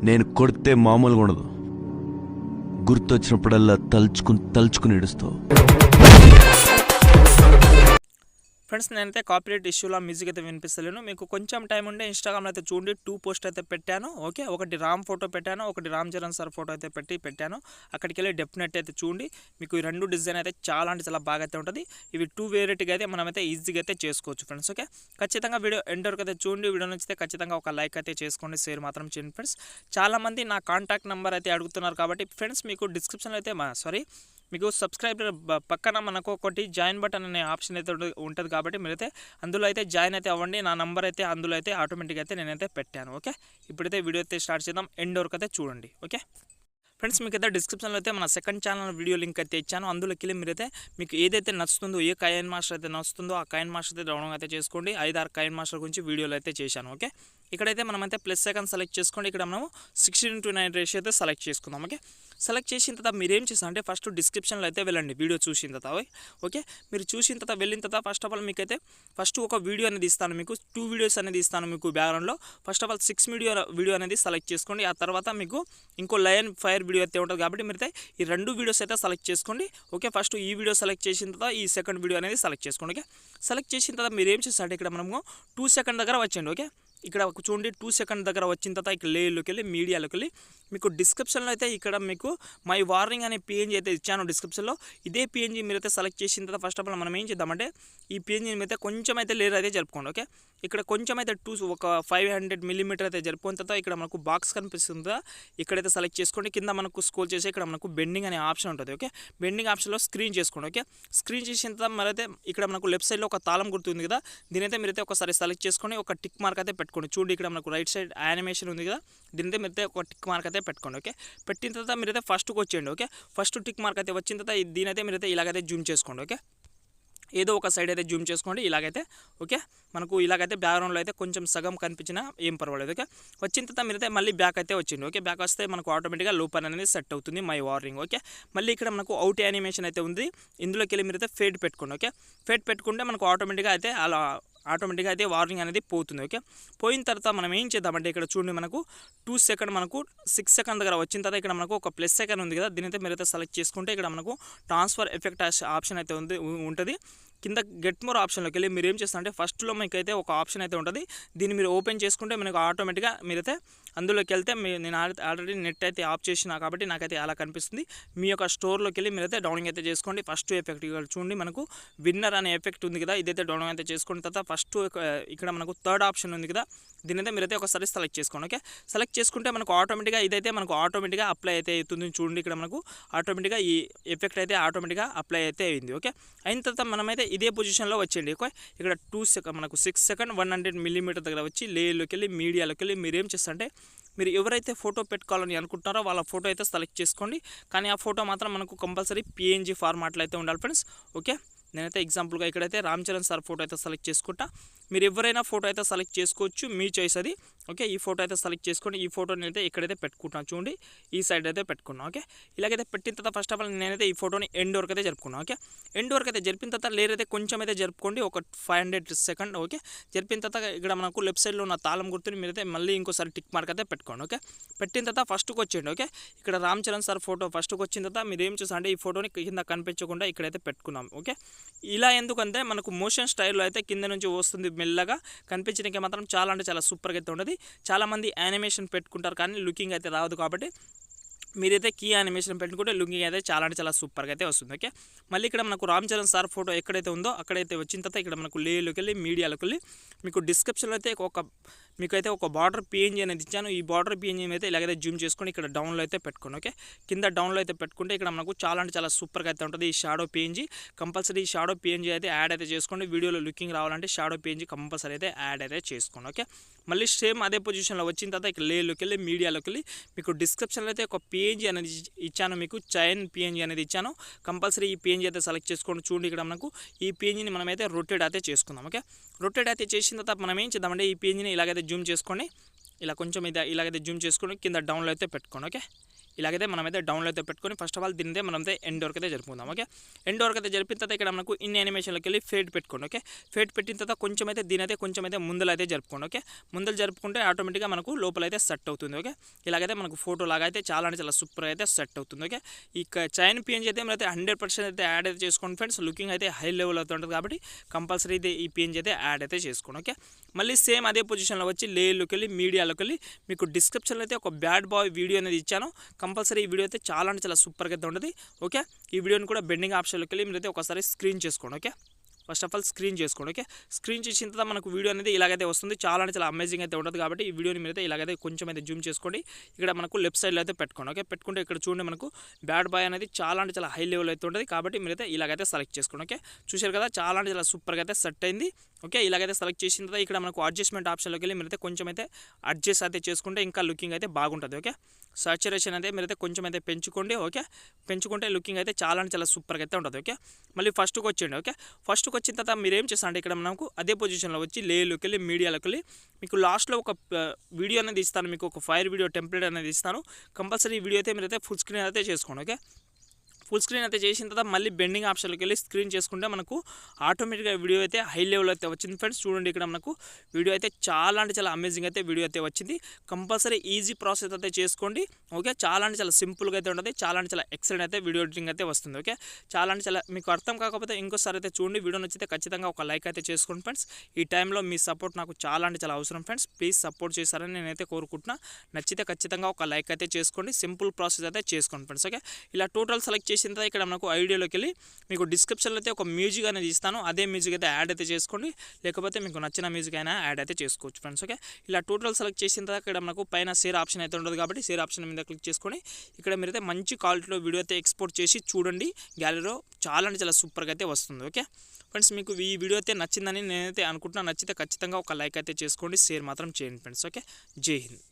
నేను కొడితే మామూలుగా ఉండదు. గుర్తొచ్చినప్పుడల్లా తలుచుకుని ఏడుస్తావు. ఫ్రెండ్స్, నేనైతే కాపీరైట్ ఇష్యూలో మ్యూజిక్ అయితే వినిపిస్తలేను. మీకు కొంచెం టైం ఉండే ఇన్స్టాగ్రామ్లో అయితే చూడండి, 2 పోస్ట్ అయితే పెట్టాను. ఓకే, ఒకటి రామ్ ఫోటో పెట్టాను, ఒకటి రామ్ చరణ్ సార్ ఫోటో అయితే పెట్టాను. అక్కడికి వెళ్ళి డెఫినెట్ అయితే చూడండి. మీకు ఈ 2 డిజైన్ అయితే చాలా అంటే చాలా బాగా అయితే ఉంటుంది. ఇవి 2 వేరియటీగా అయితే మనమైతే ఈజీగా అయితే చేసుకోవచ్చు ఫ్రెండ్స్. ఓకే, ఖచ్చితంగా వీడియో ఎండ్ వరకు అయితే చూడండి. వీడియో నచ్చితే ఖచ్చితంగా ఒక లైక్ అయితే చేసుకోండి, షేర్ మాత్రం చేయండి ఫ్రెండ్స్. చాలామంది నా కాంటాక్ట్ నెంబర్ అయితే అడుగుతున్నారు కాబట్టి ఫ్రెండ్స్, మీకు డిస్క్రిప్షన్లో అయితే మీకు సబ్స్క్రైబర్ పక్కన మనకు ఒకటి జాయిన్ బటన్ అనే ఆప్షన్ అయితే ఉంటుంది కాబట్టి మీరైతే అందులో అయితే జాయిన్ అయితే అవ్వండి. నా నంబర్ అయితే అందులో అయితే ఆటోమేటిక్గా అయితే నేనైతే పెట్టాను. ఓకే, ఇప్పుడైతే వీడియో అయితే స్టార్ట్ చేద్దాం. ఎండ్ వరకు అయితే చూడండి. ఓకే ఫ్రెండ్స్, మీకు అయితే డిస్క్రిప్షన్లో అయితే మన సెకండ్ ఛానల్ వీడియో లింక్ అయితే ఇచ్చాను. అందులోకి వెళ్ళి మీరైతే మీకు ఏదైతే నచ్చుతుందో, ఏ కైన్ మాస్టర్ అయితే నచ్చుతుందో ఆ కైన్ మాస్టర్ అయితే డౌన్లోడ్ అయితే చేసుకోండి. 5-6 కైన్ మాస్టర్ గురించి వీడియోలు అయితే చేశాను. ఓకే, ఇక్కడైతే మనమైతే ప్లస్ సెకండ్ సెలెక్ట్ చేసుకోండి. ఇక్కడ మనం 16:9 రేషియో అయితే సెలెక్ట్ చేసుకుందాం. ఓకే, సెలెక్ట్ చేసిన తర్వాత మీరు ఏం చేస్తారంటే ఫస్ట్ డిస్క్రిప్షన్లో అయితే వెళ్ళండి. వీడియో చూసిన తర్వాత ఓకే, మీరు చూసిన తర్వాత వెళ్ళిన తర్వాత ఫస్ట్ ఆఫ్ ఆల్ మీకైతే ఫస్ట్ ఒక వీడియో అనేది ఇస్తాను. మీకు 2 వీడియోస్ అనేది ఇస్తాను మీకు బ్యాక్గ్రౌండ్లో. ఫస్ట్ ఆఫ్ ఆల్ 6 వీడియో అనేది సెలెక్ట్ చేసుకోండి. ఆ తర్వాత మీకు ఇంకో లయన్ ఫైర్ వీడియో అయితే ఉంటుంది కాబట్టి మీరైతే ఈ 2 వీడియోస్ అయితే సెలెక్ట్ చేసుకోండి. ఓకే, ఫస్ట్ ఈ వీడియో సెలెక్ట్ చేసిన తర్వాత ఈ సెకండ్ వీడియో అనేది సెలెక్ట్ చేసుకోండి. ఓకే, సెలెక్ట్ చేసిన తర్వాత మీరు ఏం చేస్తారంటే ఇక్కడ మనము 2 సెకండ్ దగ్గర వచ్చండి. ఓకే, ఇక్కడ చూడండి 2 సెకండ్ దగ్గర వచ్చిన తర్వాత ఇక్కడ లేయర్లోకి వెళ్ళి మీడియాలోకి వెళ్ళి మీకు డిస్క్రిప్షన్లో అయితే ఇక్కడ మీకు మై వార్నింగ్ అనే పిఎన్జీ అయితే ఇచ్చాను డిస్క్రిప్షన్లో. ఇదే పిఎన్జీ మీరైతే సెలెక్ట్ చేసిన తర్వాత ఫస్ట్ ఆఫ్ ఆల్ మనం ఏం చేద్దామంటే ఈ పిఎన్జీ అయితే కొంచెం అయితే లేయర్ అయితే జరుపుకోండి. ఓకే, ఇక్కడ కొంచెం అయితే ఒక 500 మిల్లీమీటర్ అయితే జరుపుకున్న తర్వాత ఇక్కడ మనకు బాక్స్ కనిపిస్తుందా, ఇక్కడైతే సెలెక్ట్ చేసుకోండి. కింద మనకు స్క్రోల్ చేసి ఇక్కడ మనకు బెండింగ్ అనే ఆప్షన్ ఉంటుంది. ఓకే, బెండింగ్ ఆప్షన్లో స్క్రీన్ చేసుకోండి. ఓకే, స్క్రీన్ చేసిన తర్వాత మరైతే ఇక్కడ మనకు లెఫ్ట్ సైడ్లో ఒక తాళం గుర్తుంది కదా, దీనైతే మీరైతే ఒకసారి సెలెక్ట్ చేసుకొని ఒక టిక్ మార్క్ అయితే పెట్టుకోండి. చూడండి ఇక్కడ మనకు రైట్ సైడ్ యానిమేషన్ ఉంది కదా, దీనైతే మీరైతే ఒక టిక్ మార్క్ అయితే పెట్టుకోండి. ఓకే, పెట్టిన తర్వాత మీరైతే ఫస్ట్కి వచ్చేయండి. ఓకే, ఫస్ట్ టిక్ మార్క్ అయితే వచ్చిన తర్వాత దీనైతే మీరైతే ఇలాగైతే జూమ్ చేసుకోండి. ఓకే, ఏదో ఒక సైడ్ అయితే జూమ్ చేసుకోండి ఇలాగైతే. ఓకే, మనకు ఇలాగైతే బ్యాక్గ్రౌండ్లో అయితే కొంచెం సగం కనిపించినా ఏం పర్వాలేదు. ఓకే, వచ్చిన తర్వాత మీరైతే మళ్ళీ బ్యాక్ అయితే వచ్చింది. ఓకే, బ్యాక్ వస్తే మనకు ఆటోమేటిక్గా లోపన్ అనేది సెట్ అవుతుంది మై వార్నింగ్. ఓకే, మళ్ళీ ఇక్కడ మనకు అవుట్ యానిమేషన్ అయితే ఉంది, ఇందులోకి వెళ్ళి మీరైతే ఫేడ్ పెట్టుకోండి. ఓకే, ఫేడ్ పెట్టుకుంటే మనకు ఆటోమేటిక్గా అయితే వార్నింగ్ అనేది పోతుంది. ఓకే, పోయిన తర్వాత మనం ఏం చేద్దామంటే ఇక్కడ చూడండి మనకు 2 సెకండ్ మనకు 6 సెకండ్ దగ్గర వచ్చిన తర్వాత ఇక్కడ మనకు ఒక ప్లస్ సెకండ్ ఉంది కదా, దీనైతే మీరైతే సెలెక్ట్ చేసుకుంటే ఇక్కడ మనకు ట్రాన్స్ఫర్ ఎఫెక్ట్ ఆప్షన్ అయితే ఉంటుంది. కింద గెట్ మోర్ ఆప్షన్లోకి వెళ్ళి మీరు ఏం చేస్తారంటే ఫస్ట్లో మీకైతే ఒక ఆప్షన్ అయితే ఉంటుంది. దీన్ని మీరు ఓపెన్ చేసుకుంటే మనకు ఆటోమేటిక్గా మీరైతే అందులోకి వెళ్తే నేను ఆల్రెడీ నెట్ అయితే ఆఫ్ చేసిన కాబట్టి నాకైతే అలా కనిపిస్తుంది. మీ యొక్క స్టోర్లోకి వెళ్ళి మీరైతే డౌన్లోడ్ అయితే చేసుకోండి. ఫస్ట్ ఎఫెక్ట్ చూడండి మనకు విన్నర్ అనే ఎఫెక్ట్ ఉంది కదా, ఇదైతే డౌన్లోడ్ అయితే చేసుకున్న తర్వాత ఫస్ట్ ఇక్కడ మనకు థర్డ్ ఆప్షన్ ఉంది కదా, దీనైతే మీరైతే ఒకసారి సెలెక్ట్ చేసుకోండి. ఓకే, సెలెక్ట్ చేసుకుంటే మనకు ఆటోమేటిక్గా ఇదైతే మనకు ఆటోమేటిక్గా అప్లై అయితే అవుతుంది. చూడండి ఇక్కడ మనకు ఆటోమేటిక్గా ఈ ఎఫెక్ట్ అయితే ఆటోమేటిక్గా అప్లై అయితే అయింది. ఓకే, అయిన తర్వాత మనమైతే ఇదే పొజిషన్లో వచ్చేయండి. ఓకే, ఇక్కడ 2 సెకండ్ మనకు 6 సెకండ్ 100 మిల్లీమీటర్ దగ్గర వచ్చి లేయర్లోకి వెళ్ళి మీడియాలోకి వెళ్ళి మీరు ఏం చేస్తారంటే మీరు ఎవరైతే ఫోటో పెట్టుకోవాలని అనుకుంటున్నారో వాళ్ళ ఫోటో అయితే సెలెక్ట్ చేసుకోండి. కానీ ఆ ఫోటో మాత్రం మనకు కంపల్సరీ పిఎన్జీ ఫార్మాట్లో అయితే ఉండాలి ఫ్రెండ్స్. ఓకే, నేనైతే ఎగ్జాంపుల్గా ఇక్కడైతే రామ్ చరణ్ సార్ ఫోటో అయితే సెలెక్ట్ చేసుకుంటా. మీరు ఎవరైనా ఫోటో అయితే సెలెక్ట్ చేసుకోవచ్చు, మీ చాయిస్ అది. ఓకే, ఈ ఫోటో అయితే సెలెక్ట్ చేసుకోండి. ఈ ఫోటోని అయితే ఇక్కడైతే పెట్టుకుంటున్నాను చూడండి, ఈ సైడ్ అయితే పెట్టుకున్నాను. ఓకే, ఇలాగైతే పెట్టిన తర్వాత ఫస్ట్ ఆఫ్ ఆల్ నేనైతే ఈ ఫోటోని ఎండ్ వరకు అయితే జరుపుకున్నాను. ఓకే, ఎండ్ వరకు అయితే జరిపిన తర్వాత లేయర్ అయితే కొంచెం అయితే జరుపుకోండి, ఒక 500 సెకండ్. ఓకే, జరిపిన తర్వాత ఇక్కడ మనకు లెఫ్ట్ సైడ్లో ఉన్న తాళం గుర్తుని మీరైతే మళ్ళీ ఇంకోసారి టిక్ మార్క్ అయితే పెట్టుకోండి. ఓకే, పెట్టిన తర్వాత ఫస్ట్కి వచ్చేయండి. ఓకే, ఇక్కడ రామ్ చరణ్ సార్ ఫోటో ఫస్ట్కి వచ్చిన తర్వాత మీరు ఏం చూసారంటే ఈ ఫోటోని కింద కనిపించకుండా ఇక్కడైతే పెట్టుకున్నాం. ఓకే, ఇలా ఎందుకంటే మనకు మోషన్ స్టైల్లో అయితే కింద నుంచి వస్తుంది మెల్లగా, కనిపించడానికి మాత్రం చాలా అంటే చాలా సూపర్గా అయితే ఉంటుంది. చాలామంది యానిమేషన్ పెట్టుకుంటారు కానీ లుకింగ్ అయితే రాదు కాబట్టి మీరైతే కీ యానిమేషన్ పెట్టుకుంటే లుకింగ్ అయితే చాలా అంటే చాలా సూపర్గా అయితే వస్తుంది. ఓకే, మళ్ళీ ఇక్కడ మనకు రామ్ చరణ్ సార్ ఫోటో ఎక్కడైతే ఉందో అక్కడైతే వచ్చిన తర్వాత ఇక్కడ మనకు లేయర్లోకి వెళ్ళి మీడియాలోకి వెళ్ళి మీకు డిస్క్రిప్షన్లో అయితే మీకైతే ఒక బార్డర్ పిఎన్జీ అనేది ఇచ్చాను. ఈ బార్డర్ పిఎన్జీ అయితే ఇలాగైతే జూమ్ చేసుకొని ఇక్కడ డౌన్లో అయితే పెట్టుకోండి. ఓకే, కింద డౌన్లో అయితే పెట్టుకుంటే ఇక్కడ మనకు చాలా అంటే చాలా సూపర్గా అయితే ఉంటుంది. ఈ shadow PNG compulsory shadow PNG అయితే యాడ్ అయితే చేసుకోండి. వీడియోలో లుకింగ్ రావాలంటే షాడో పిఎన్జీ కంపల్సరీ అయితే యాడ్ అయితే చేసుకోండి. ఓకే, మళ్ళీ సేమ్ అదే పొజిషన్లో వచ్చిన తర్వాత ఇక్కడ లేయర్లోకి వెళ్ళి మీడియాలోకి వెళ్ళి మీకు డిస్క్రిప్షన్లో అయితే ఒక పిఎన్జీ అనేది ఇచ్చాను, మీకు చైన్ పిఎన్జీ అనేది ఇచ్చాను. కంపల్సరీ ఈ పిఎన్జీ అయితే సెలెక్ట్ చేసుకోండి. చూడండి ఇక్కడ మనకు ఈ పిఎన్జీని మనమైతే రొటేట్ అయితే చేసుకుందాం. ఓకే, రొటేట్ అయితే చేసిన తర్వాత మనం ఏం చేద్దామంటే ఈ పిఎన్జీని ఇలాగైతే జూమ్ చేసుకొని ఇలా కొంచెం ఇలాగైతే జూమ్ చేసుకొని కింద డౌన్లో అయితే పెట్టుకోండి. ఓకే, ఇలాగైతే మనమైతే డౌన్లో అయితే పెట్టుకొని ఫస్ట్ ఆఫ్ ఆల్ దీనిదే మనమైతే ఎండ్ వరకు అయితే జరుపుకుందాం. ఓకే, ఎండ్ వరకు అయితే జరిపిన తర్వాత ఇక్కడ మనకు ఇన్ యానిమేషన్లోకి వెళ్ళి ఫేడ్ పెట్టుకోండి. ఓకే, ఫేడ్ పెట్టిన తర్వాత కొంచెం అయితే దీని అయితే కొంచెం అయితే ముందలు అయితే జరుపుకోండి. ఓకే, ముందలు జరుపుకుంటే ఆటోమేటిక్గా మనకు లోపల అయితే సెట్ అవుతుంది. ఓకే, ఇలాగైతే మనకు ఫోటో లాగా అయితే చాలా అంటే చాలా సూపర్ అయితే సెట్ అవుతుంది. ఓకే, ఈ చైన్ పిఎన్జీ అయితే అయితే 100% అయితే యాడ్ అయితే చేసుకోండి ఫ్రెండ్స్. లుకింగ్ అయితే హై లెవెల్ అవుతూ ఉంటుంది కాబట్టి కంపల్సరీ అయితే ఈ పిఎన్జీ అయితే యాడ్ అయితే చేసుకోండి. ఓకే, మళ్ళీ సేమ్ అదే పొజిషన్లో వచ్చి లేయర్లోకి వెళ్ళి మీడియాలోకి వెళ్ళి మీకు డిస్క్రిప్షన్లో అయితే ఒక బ్యాడ్ బాయ్ వీడియో అనేది ఇచ్చాను. కంపల్సరీ ఈ వీడియో అయితే చాలా అంటే చాలా సూపర్గా అయితే ఉంటుంది. ఓకే, ఈ వీడియోని కూడా బెండింగ్ ఆప్షన్లోకి వెళ్ళి మీరైతే ఒకసారి స్క్రీన్ చేసుకోండి. Okay, first of all screen చేసుకోండి. ఓకే, స్క్రీన్ చేసిన తర్వాత మనకు వీడియో అనేది ఇలాగైతే వస్తుంది. చాలా అంటే చాలా అమేజింగ్ అయితే ఉంటుంది కాబట్టి ఈ వీడియోని మీరైతే ఇలాగైతే కొంచెం అయితే జూమ్ చేసుకోండి. ఇక్కడ మనకు లెఫ్ట్ సైడ్లో అయితే పెట్టుకోండి. ఓకే, పెట్టుకుంటే ఇక్కడ చూడండి మనకు బ్యాడ్ బాయ్ అనేది చాలా అంటే చాలా హై లెవెల్ అయితే ఉంటుంది కాబట్టి మీరైతే ఇలాగైతే సెలెక్ట్ చేసుకోండి. ఓకే, చూశారు కదా చాలా అంటే చాలా సూపర్గా అయితే సెట్ అయింది. ఓకే, ఇలాగైతే సెలెక్ట్ చేసిన తర్వాత ఇక్కడ మనకు అడ్జస్ట్మెంట్ ఆప్షన్లోకి వెళ్ళి మీరైతే కొంచెం అయితే అడ్జస్ట్ అయితే చేసుకుంటే ఇంకా లుకింగ్ అయితే బాగుంటుంది. ఓకే, సాచురేషన్ అయితే మీరైతే కొంచెం అయితే పెంచుకోండి. ఓకే, పెంచుకుంటే లుకింగ్ అయితే చాలా అంటే చాలా సూపర్గా అయితే ఉంటుంది. ఓకే, మళ్ళీ ఫస్ట్కి వచ్చేయండి. ఓకే, ఫస్ట్కి వచ్చిన తర్వాత మీరు ఏం చేస్తారంటే ఇక్కడ మనకు అదే పొజిషన్లో వచ్చి లేయర్లోకి వెళ్ళి మీడియాలోకి వెళ్ళి మీకు లాస్ట్లో ఒక వీడియో అనేది ఇస్తాను. మీకు ఒక ఫైర్ వీడియో టెంప్లెట్ అనేది ఇస్తాను. కంపల్సరీ ఈ వీడియో అయితే మీరైతే ఫుల్ స్క్రీన్ అయితే చేసుకోండి. ఓకే, ఫుల్ స్క్రీన్ అయితే చేసిన తర్వాత మళ్ళీ బెండింగ్ ఆప్షన్లోకి వెళ్ళి స్క్రీన్ చేసుకుంటే మనకు ఆటోమేటిక్గా వీడియో అయితే హై లెవెల్ అయితే వచ్చింది ఫ్రెండ్స్. చూడండి ఇక్కడ మనకు వీడియో అయితే చాలా అంటే చాలా అమేజింగ్ అయితే వీడియో అయితే వచ్చింది. కంపల్సరీ ఈజీ ప్రాసెస్ అయితే చేసుకోండి. ఓకే, చాలా అంటే చాలా సింపుల్గా అయితే ఉంటుంది. చాలా అంటే చాలా ఎక్సలెంట్ అయితే వీడియో ఎడిటింగ్ అయితే వస్తుంది. ఓకే, చాలా అంటే చాలా మీకు అర్థం కాకపోతే ఇంకోసారి అయితే చూడండి. వీడియో నచ్చితే ఖచ్చితంగా ఒక లైక్ అయితే చేసుకోండి ఫ్రెండ్స్. ఈ టైంలో మీ సపోర్ట్ నాకు చాలా అంటే చాలా అవసరం ఫ్రెండ్స్. ప్లీజ్ సపోర్ట్ చేస్తారని నేనైతే కోరుకుంటున్నా. నచ్చితే ఖచ్చితంగా ఒక లైక్ అయితే చేసుకోండి. సింపుల్ ప్రాసెస్ అయితే చేసుకోండి ఫ్రెండ్స్. ఓకే, ఇలా టోటల్ సెలెక్ట్ చేసిన తర్వాత ఇక్కడ మనకు ఐడియాలోకి వెళ్ళి మీకు డిస్క్రిప్షన్లో అయితే ఒక మ్యూజిక్ అనేది ఇస్తాను. అదే మ్యూజిక్ అయితే యాడ్ అయితే చేసుకోండి. లేకపోతే మీకు నచ్చిన మ్యూజిక్ అయినా యాడ్ అయితే చేసుకోవచ్చు ఫ్రెండ్స్. ఓకే, ఇలా టోటల్ సెలెక్ట్ చేసిన తర్వాత ఇక్కడ మనకు పైన షేర్ ఆప్షన్ అయితే ఉంటుంది కాబట్టి షేర్ ఆప్షన్ మీద క్లిక్ చేసుకొని ఇక్కడ మీరైతే మంచి క్వాలిటీలో వీడియో అయితే ఎక్స్పోర్ట్ చేసి చూడండి. గ్యాలరీలో చాలా అంటే చాలా సూపర్గా అయితే వస్తుంది. ఓకే ఫ్రెండ్స్, మీకు ఈ వీడియో అయితే నచ్చిందని నేనైతే అనుకుంటున్నా. నచ్చితే ఖచ్చితంగా ఒక లైక్ అయితే చేసుకోండి. షేర్ మాత్రం చేయండి ఫ్రెండ్స్. ఓకే, జై హింద్.